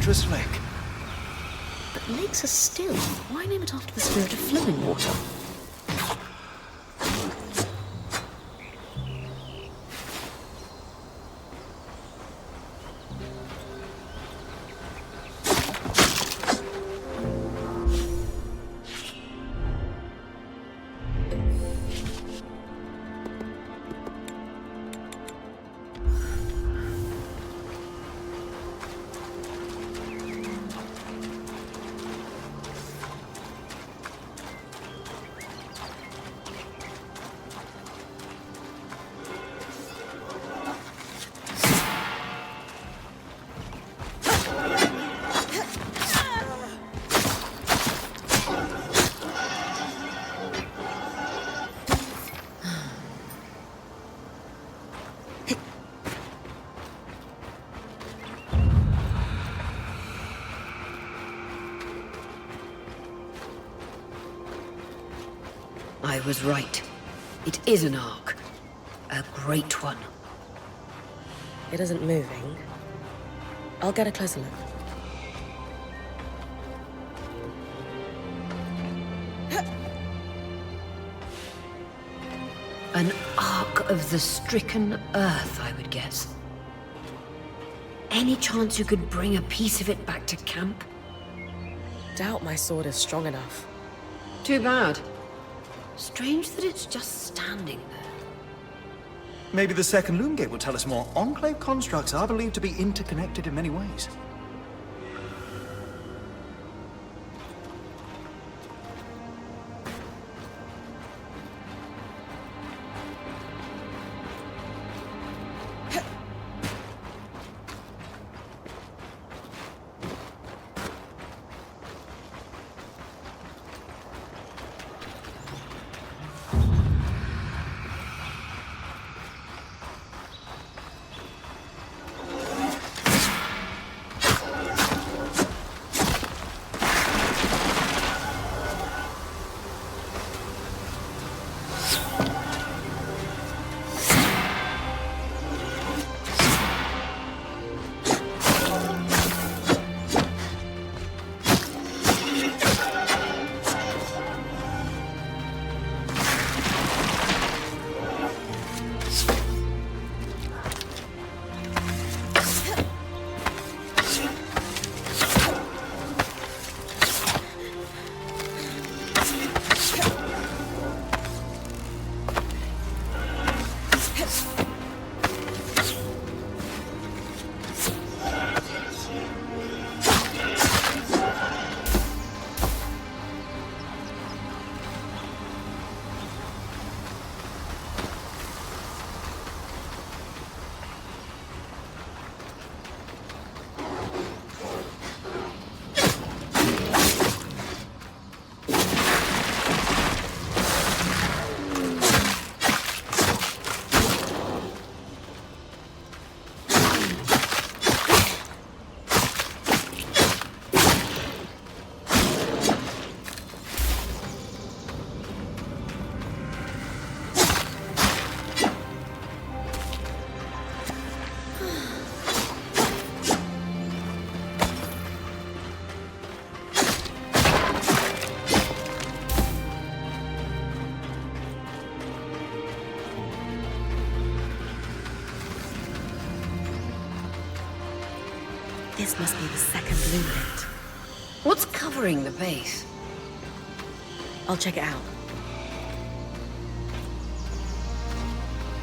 dangerous lake. But lakes are still. Why name it after the spirit of flowing water? I was right. It is an ark. A great one. It isn't moving. I'll get a closer look. An ark of the stricken earth, I would guess. Any chance you could bring a piece of it back to camp? Doubt my sword is strong enough. Too bad. Strange that it's just standing there. Maybe the second loom gate will tell us more. Enclave constructs are believed to be interconnected in many ways. This must be the second loom gate. What's covering the base? I'll check it out.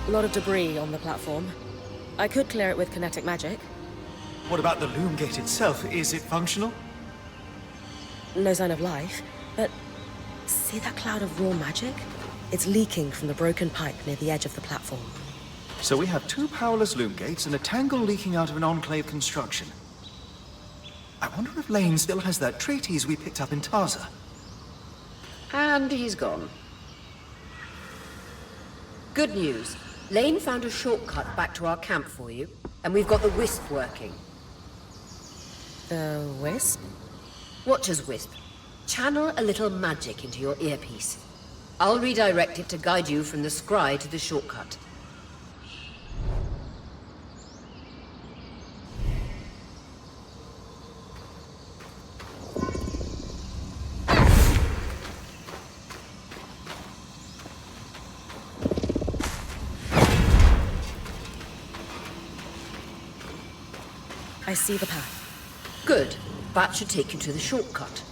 A lot of debris on the platform. I could clear it with kinetic magic. What about the loom gate itself? Is it functional? No sign of life, but see that cloud of raw magic? It's leaking from the broken pipe near the edge of the platform. So we have two powerless loom gates and a tangle leaking out of an Enclave construction. I wonder if Lane still has that treatise we picked up in Taza. And he's gone. Good news. Lane found a shortcut back to our camp for you, and we've got the wisp working. The wisp? Watcher's wisp. Channel a little magic into your earpiece. I'll redirect it to guide you from the scry to the shortcut. I see the path. Good. That should take you to the shortcut.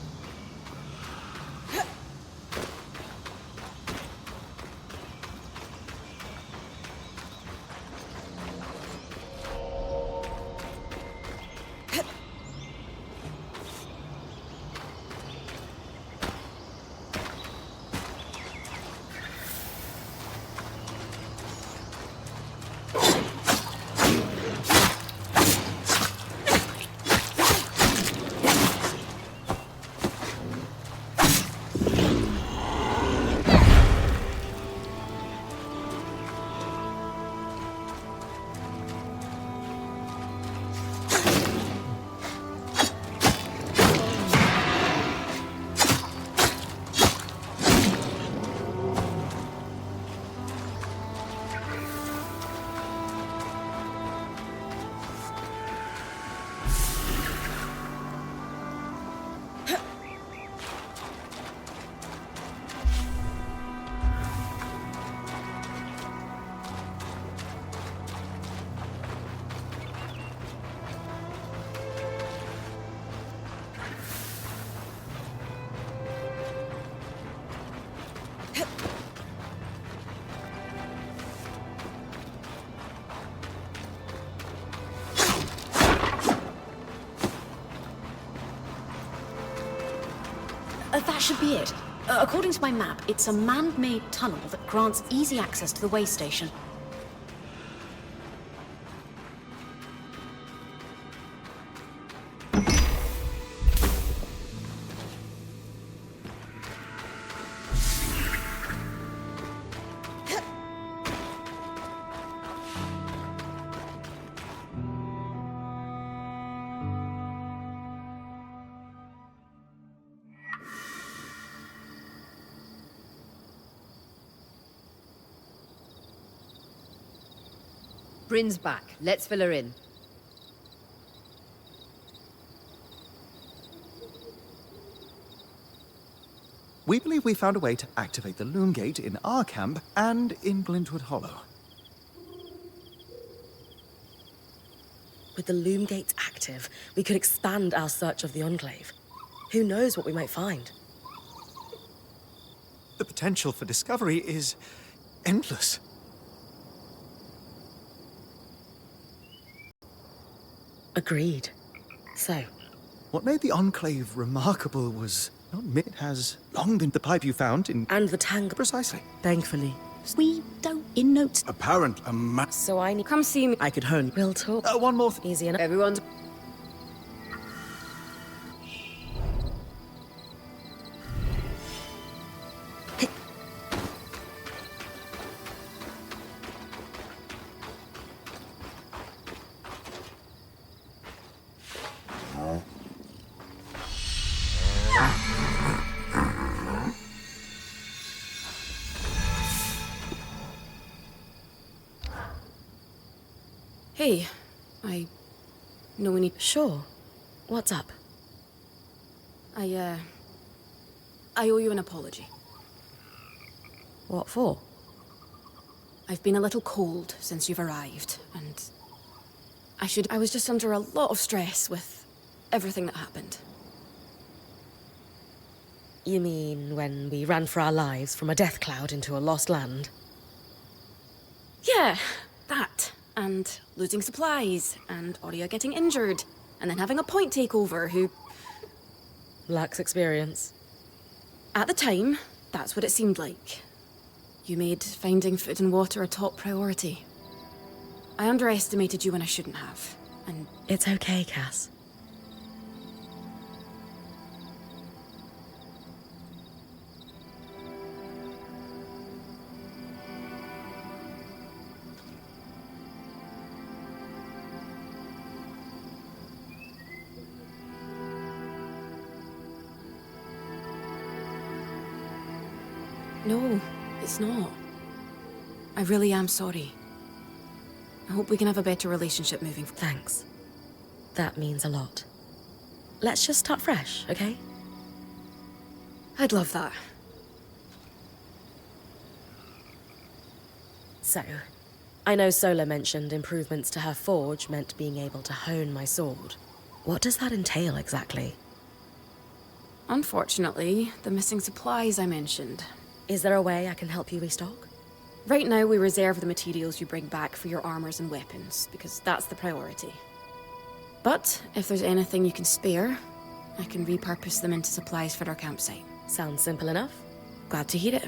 That should be it. According to my map, it's a man-made tunnel that grants easy access to the way station. Brynn's back. Let's fill her in. We believe we found a way to activate the loom gate in our camp and in Glintwood Hollow. With the loom gates active, we could expand our search of the Enclave. Who knows what we might find? The potential for discovery is endless. Agreed. So, What made the Enclave remarkable was not it has long been the pipe you found in... and the tangle. Precisely. Thankfully. We don't in notes. Apparent So I need... Come see me. I could hone. We'll talk. one more thing. Easy enough. Everyone's... Hey, I know we need... Sure. What's up? I owe you an apology. What for? I've been a little cold since you've arrived, and I was just under a lot of stress with everything that happened. You mean when we ran for our lives from a death cloud into a lost land? Yeah, that. And losing supplies, and Aurea getting injured, and then having a point takeover who... Lacks experience. At the time, that's what it seemed like. You made finding food and water a top priority. I underestimated you when I shouldn't have, and... It's okay, Cass. No, it's not. I really am sorry. I hope we can have a better relationship moving forward. Thanks. That means a lot. Let's just start fresh, okay? I'd love that. So, I know Sola mentioned improvements to her forge meant being able to hone my sword. What does that entail exactly? Unfortunately, the missing supplies I mentioned. Is there a way I can help you restock? Right now, we reserve the materials you bring back for your armors and weapons, because that's the priority. But if there's anything you can spare, I can repurpose them into supplies for our campsite. Sounds simple enough. Glad to hear it.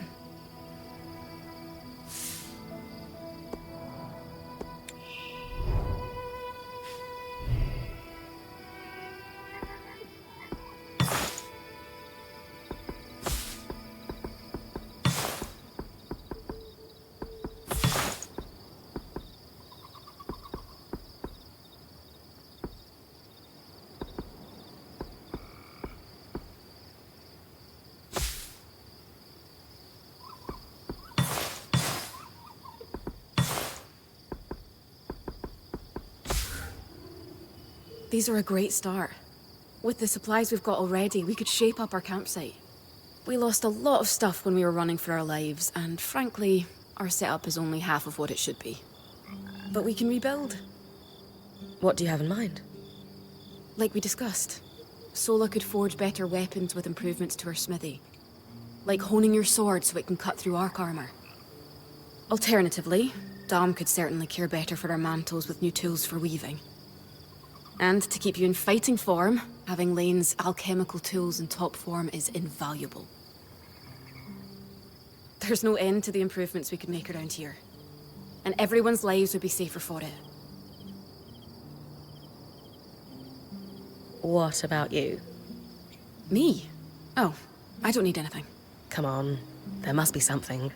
These are a great start. With the supplies we've got already, we could shape up our campsite. We lost a lot of stuff when we were running for our lives, and frankly, our setup is only half of what it should be. But we can rebuild. What do you have in mind? Like we discussed, Sola could forge better weapons with improvements to her smithy. Like honing your sword so it can cut through arc armor. Alternatively, Dom could certainly care better for our mantles with new tools for weaving. And to keep you in fighting form, having Lane's alchemical tools in top form is invaluable. There's no end to the improvements we could make around here. And everyone's lives would be safer for it. What about you? Me? Oh, I don't need anything. Come on, there must be something.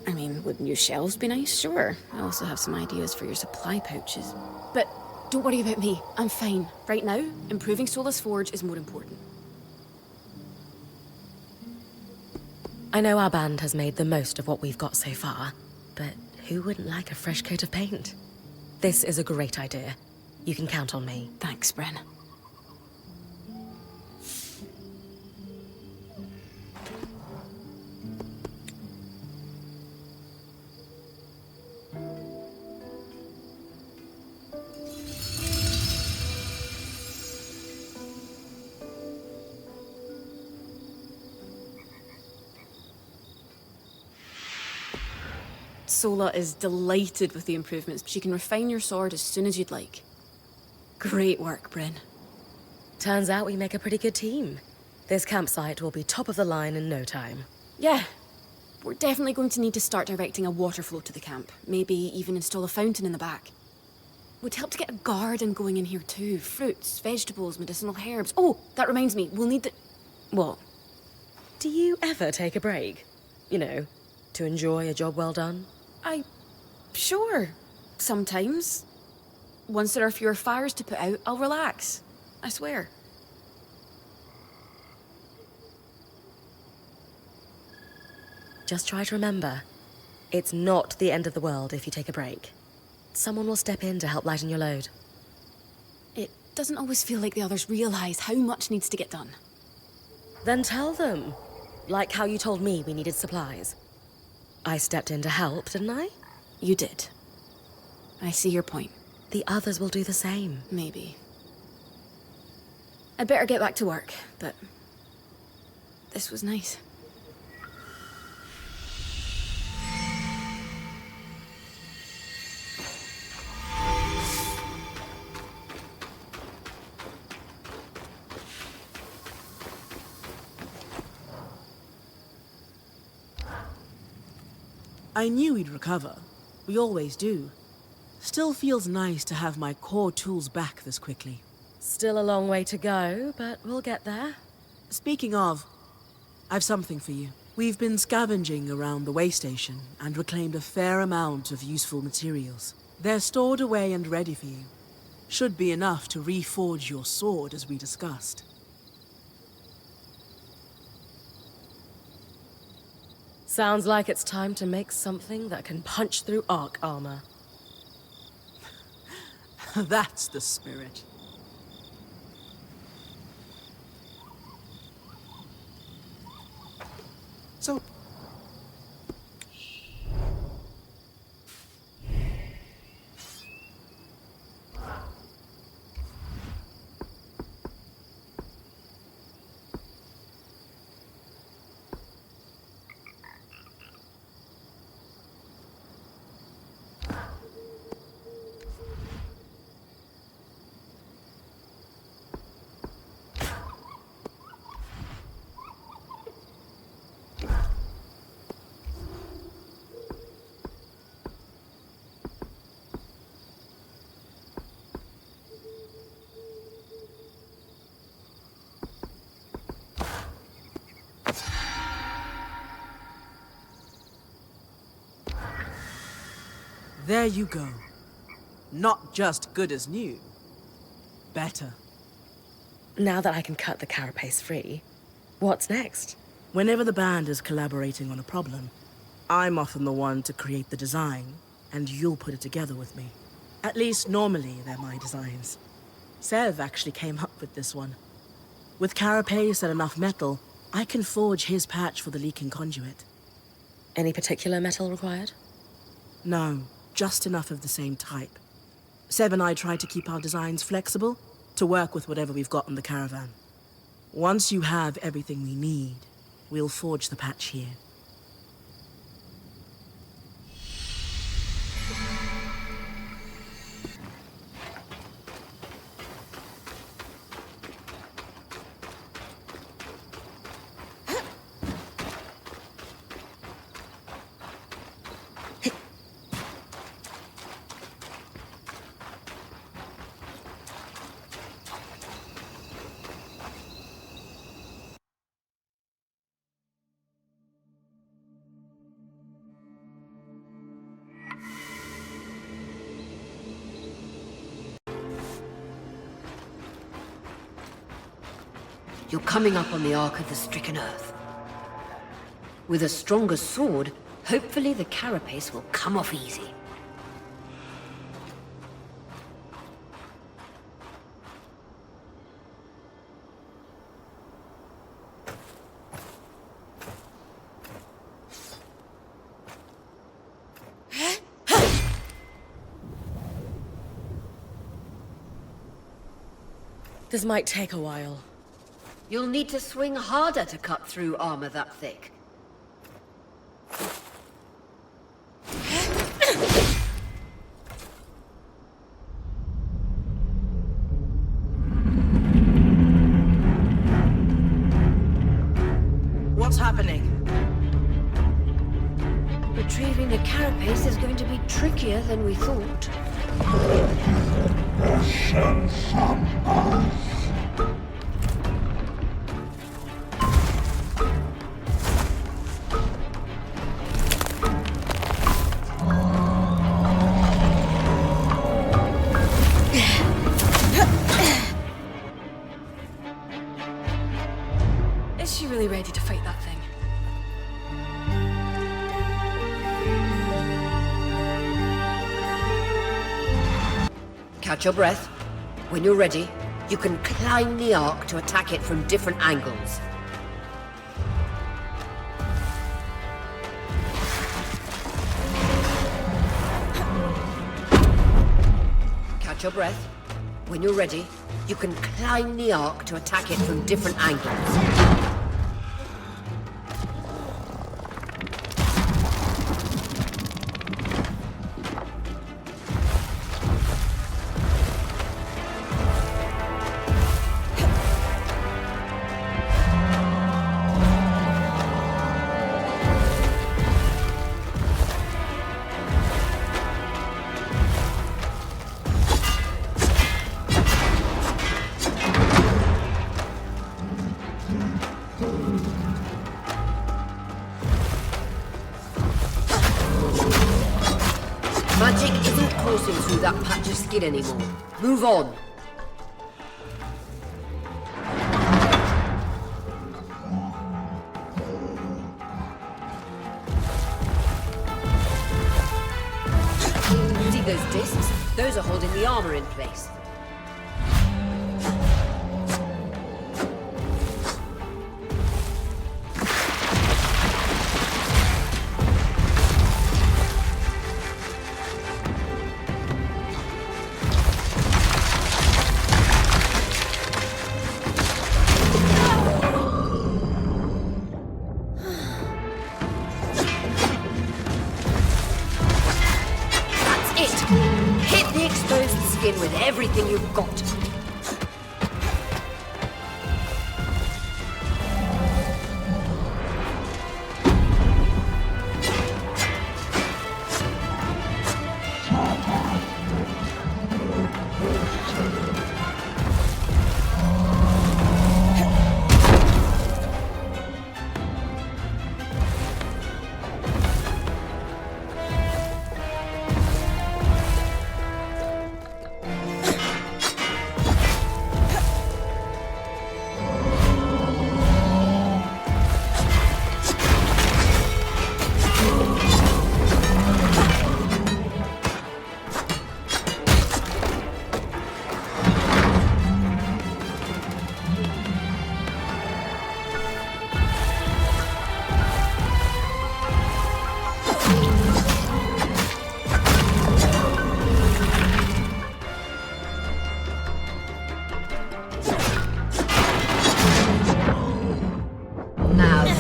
I mean, would new shelves be nice? Sure. I also have some ideas for your supply pouches. But don't worry about me. I'm fine. Right now, improving Sola's forge is more important. I know our band has made the most of what we've got so far, but who wouldn't like a fresh coat of paint? This is a great idea. You can count on me. Thanks, Brynn. Sola is delighted with the improvements. She can refine your sword as soon as you'd like. Great work, Brynn. Turns out we make a pretty good team. This campsite will be top of the line in no time. Yeah. We're definitely going to need to start directing a water flow to the camp. Maybe even install a fountain in the back. Would help to get a garden going in here too. Fruits, vegetables, medicinal herbs. Oh, that reminds me, we'll need the... What? Do you ever take a break? You know, to enjoy a job well done? Sure. Sometimes. Once there are fewer fires to put out, I'll relax. I swear. Just try to remember, it's not the end of the world if you take a break. Someone will step in to help lighten your load. It doesn't always feel like the others realize how much needs to get done. Then tell them. Like how you told me we needed supplies. I stepped in to help, didn't I? You did. I see your point. The others will do the same. Maybe. I'd better get back to work, but... this was nice. I knew we'd recover. We always do. Still feels nice to have my core tools back this quickly. Still a long way to go, but we'll get there. Speaking of, I've something for you. We've been scavenging around the way station and reclaimed a fair amount of useful materials. They're stored away and ready for you. Should be enough to reforge your sword as we discussed. Sounds like it's time to make something that can punch through arc armor. That's the spirit. So, There you go. Not just good as new. Better. Now that I can cut the carapace free, what's next? Whenever the band is collaborating on a problem, I'm often the one to create the design, and you'll put it together with me. At least normally they're my designs. Sev actually came up with this one. With carapace and enough metal, I can forge his patch for the leaking conduit. Any particular metal required? No, just enough of the same type. Sev and I try to keep our designs flexible, to work with whatever we've got in the caravan. Once you have everything we need, we'll forge the patch here. You're coming up on the Ark of the Stricken Earth. With a stronger sword, hopefully the carapace will come off easy. This might take a while. You'll need to swing harder to cut through armor that thick. What's happening? Retrieving the carapace is going to be trickier than we thought. Is she really ready to fight that thing? Catch your breath. When you're ready, you can climb the Ark to attack it from different angles. Catch your breath. When you're ready, you can climb the Ark to attack it from different angles. Magic isn't coursing through that patch of skin anymore. Move on. See those discs? Those are holding the armor in place. Hit the exposed skin with everything you've got.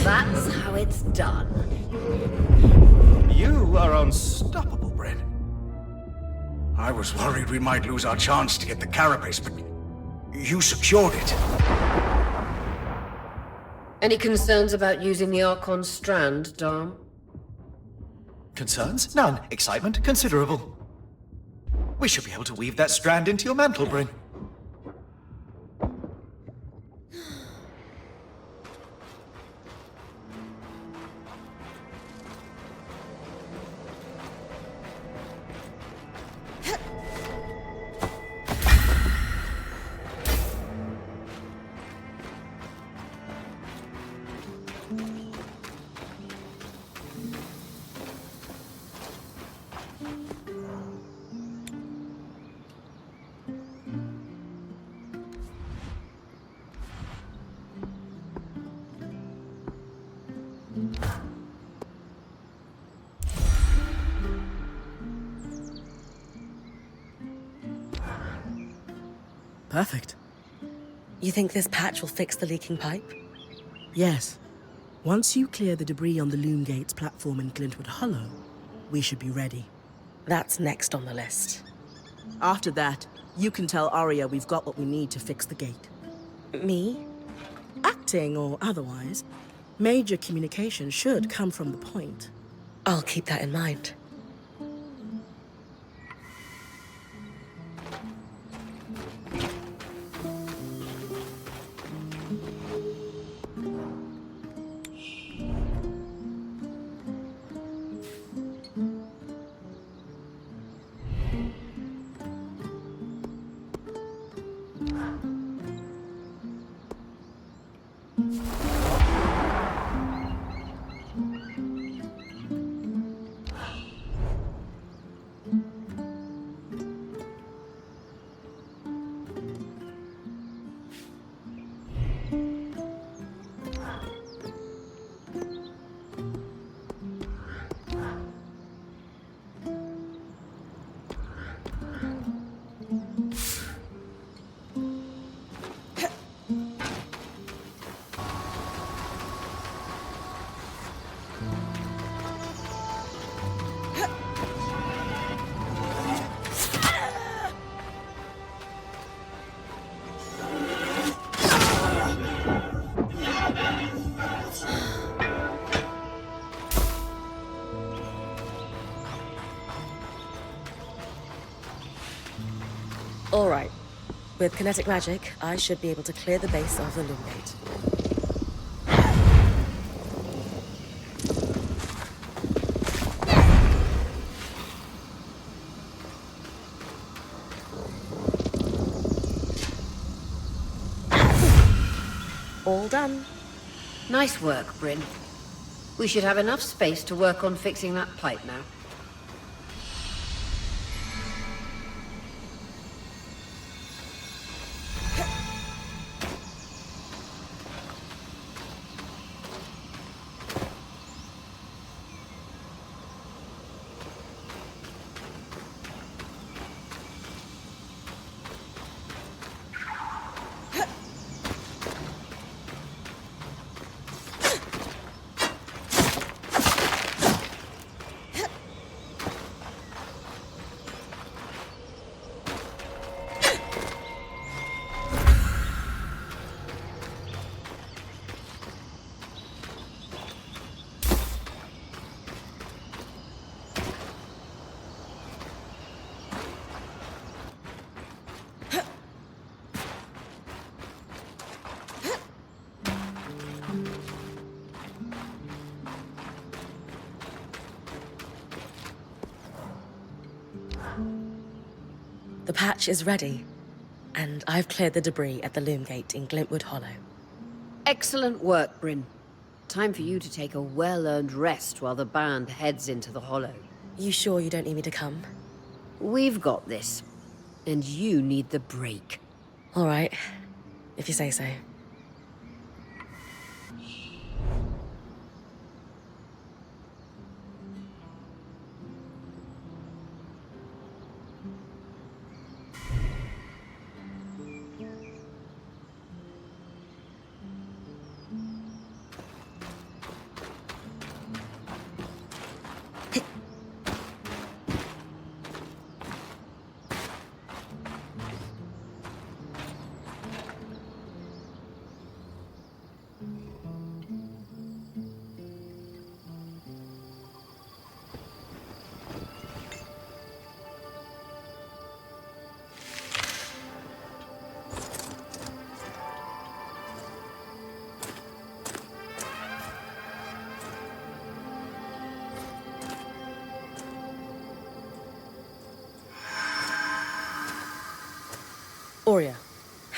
That's how it's done. You are unstoppable, Brynn. I was worried we might lose our chance to get the carapace, but you secured it. Any concerns about using the Archon strand, Dom? Concerns? None. Excitement? Considerable. We should be able to weave that strand into your mantle, Brynn. Perfect. You think this patch will fix the leaking pipe? Yes. Once you clear the debris on the Loom Gates platform in Glintwood Hollow, we should be ready. That's next on the list. After that, you can tell Arya we've got what we need to fix the gate. Me? Acting or otherwise, major communication should come from the point. I'll keep that in mind. All right. With kinetic magic, I should be able to clear the base of the Loom Gate. All done. Nice work, Brynn. We should have enough space to work on fixing that pipe now. The patch is ready, and I've cleared the debris at the Loom Gate in Glintwood Hollow. Excellent work, Brynn. Time for you to take a well-earned rest while the band heads into the Hollow. You sure you don't need me to come? We've got this, and you need the break. All right, if you say so.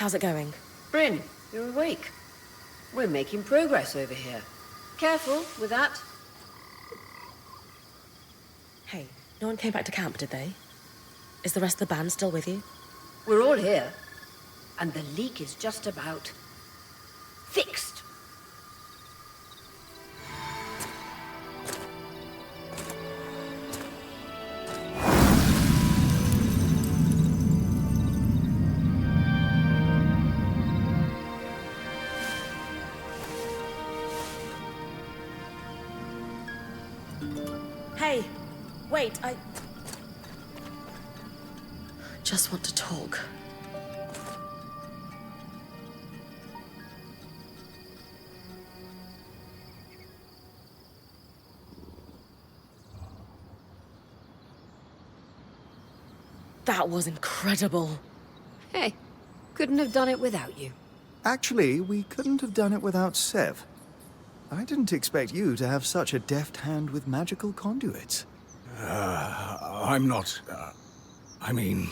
How's it going? Brynn, you're awake. We're making progress over here. Careful with that. Hey, no one came back to camp, did they? Is the rest of the band still with you? We're all here. And the leak is just about fixed. Hey, wait, I just want to talk. That was incredible. Hey, couldn't have done it without you. Actually, we couldn't have done it without Sev. I didn't expect you to have such a deft hand with magical conduits. I'm not... I mean...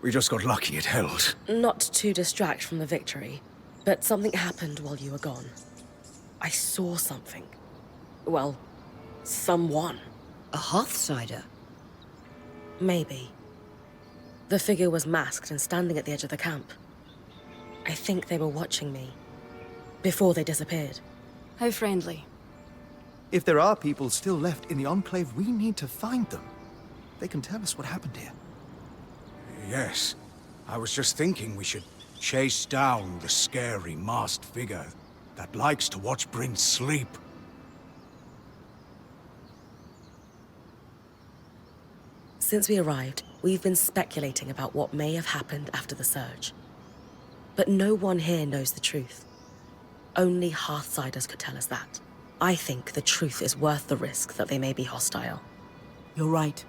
We just got lucky it held. Not to distract from the victory, but something happened while you were gone. I saw something. Well, someone. A Hearthsider? Maybe. The figure was masked and standing at the edge of the camp. I think they were watching me. Before they disappeared. How friendly. If there are people still left in the Enclave, we need to find them. They can tell us what happened here. Yes. I was just thinking we should chase down the scary masked figure that likes to watch Brynn sleep. Since we arrived, we've been speculating about what may have happened after the surge. But no one here knows the truth. Only Hearthsiders could tell us that. I think the truth is worth the risk that they may be hostile. You're right.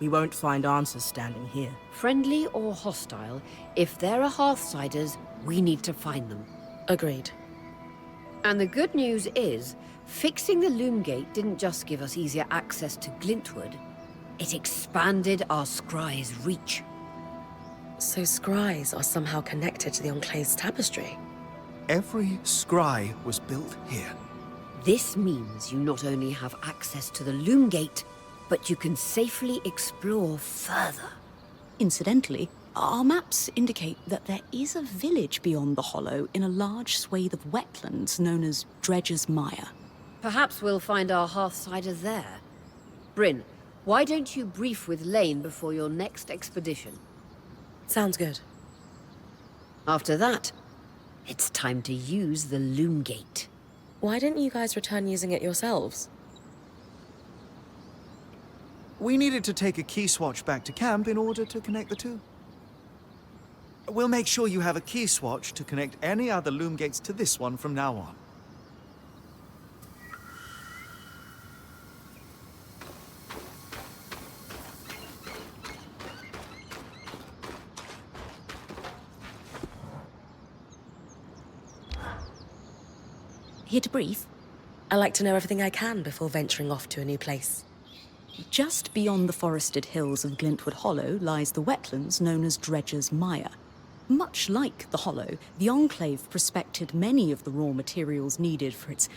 We won't find answers standing here. Friendly or hostile, if there are Hearthsiders, we need to find them. Agreed. And the good news is, fixing the Loom Gate didn't just give us easier access to Glintwood, it expanded our scry's reach. So scries are somehow connected to the Enclave's tapestry? Every scry was built here. This means you not only have access to the Loom Gate, but you can safely explore further. Incidentally, our maps indicate that there is a village beyond the Hollow in a large swathe of wetlands known as Dredger's Mire. Perhaps we'll find our Hearthsider there. Brynn, why don't you brief with Lane before your next expedition? Sounds good. After that, it's time to use the Loom Gate. Why didn't you guys return using it yourselves? We needed to take a key swatch back to camp in order to connect the two. We'll make sure you have a key swatch to connect any other loom gates to this one from now on. Here to brief. I like to know everything I can before venturing off to a new place. Just beyond the forested hills of Glintwood Hollow lies the wetlands known as Dredger's Mire. Much like the Hollow, the Enclave prospected many of the raw materials needed for its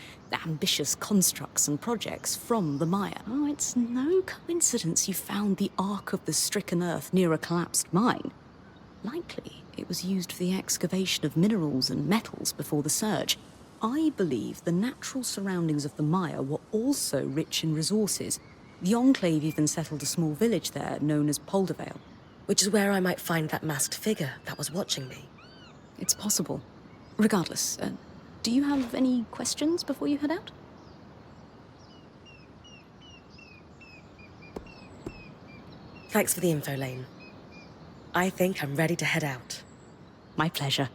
ambitious constructs and projects from the mire. Oh, it's no coincidence you found the Ark of the Stricken Earth near a collapsed mine. Likely, it was used for the excavation of minerals and metals before the surge. I believe the natural surroundings of the mire were also rich in resources. The Enclave even settled a small village there known as Poldervale. Which is where I might find that masked figure that was watching me. It's possible. Regardless, do you have any questions before you head out? Thanks for the info, Lane. I think I'm ready to head out. My pleasure.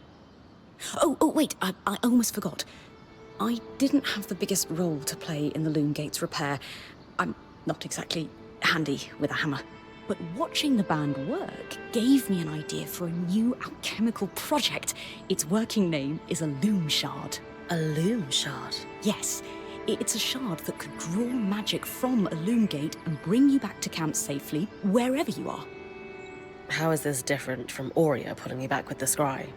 Oh, wait, I almost forgot. I didn't have the biggest role to play in the Loom Gate's repair. I'm not exactly handy with a hammer. But watching the band work gave me an idea for a new alchemical project. Its working name is a loom shard. A loom shard? Yes, it's a shard that could draw magic from a loom gate and bring you back to camp safely, wherever you are. How is this different from Aurea putting me back with the scry?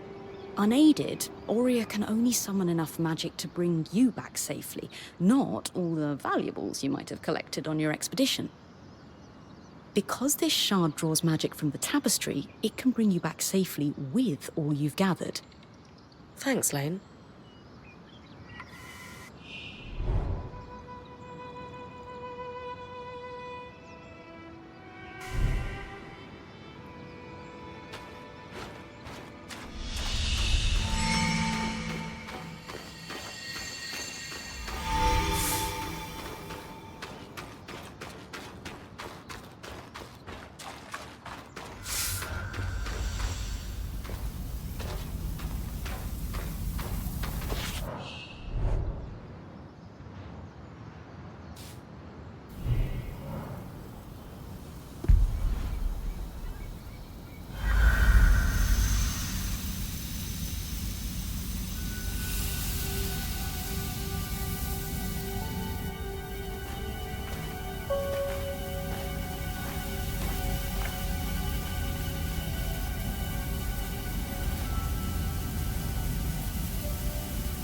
Unaided, Aurea can only summon enough magic to bring you back safely, not all the valuables you might have collected on your expedition. Because this shard draws magic from the tapestry, it can bring you back safely with all you've gathered. Thanks, Lane.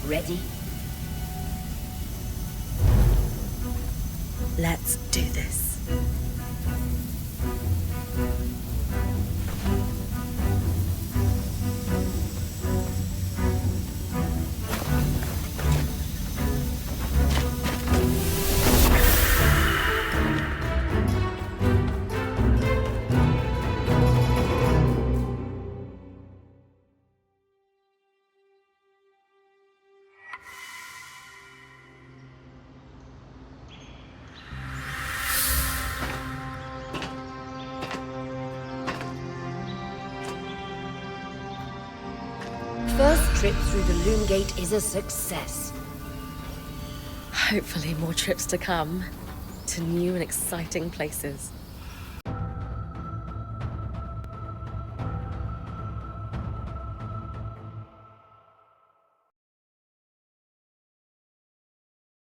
Ready? Let's do this. First trip through the Loom Gate is a success. Hopefully more trips to come. To new and exciting places.